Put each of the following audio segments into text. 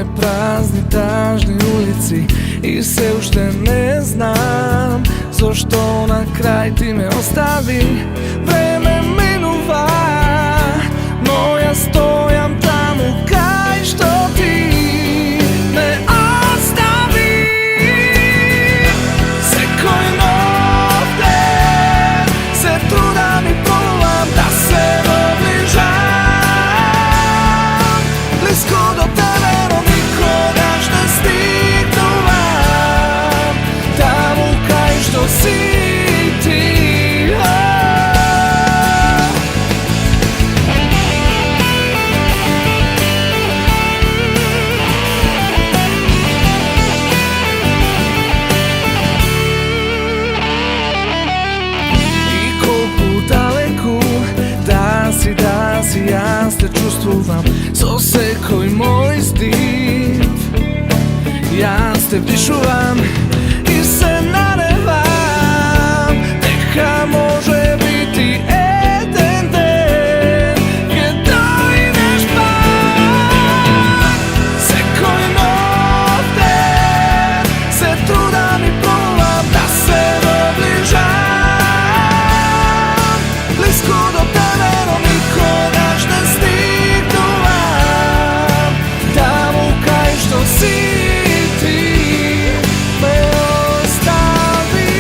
моje празни тажни улици и се уште не знам зошто на крај ти ме остави. Време минува, но јас стојам таму кај што ти ме остави. Секој нов ден се трудам и пробувам да се доближам близко до тебе, но никогаш не стигнувам таму кај што си ти. Да си, јас те чувствувам со секој мој стив. Јас те вдишувам и се надевам дека може бити еден ден ќе дојдеш пак. Секој нов ден се трудам и пробувам да се доближам близко до тебе, но никогаш не стигнувам таму кај што си ти ме остави.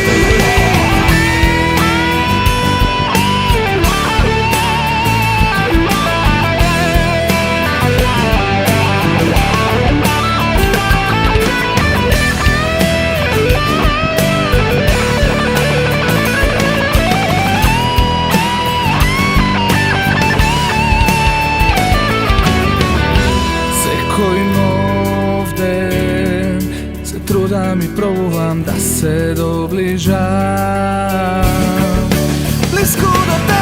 Секој нов ден се трудам и пробувам да се доближам близко до тебе.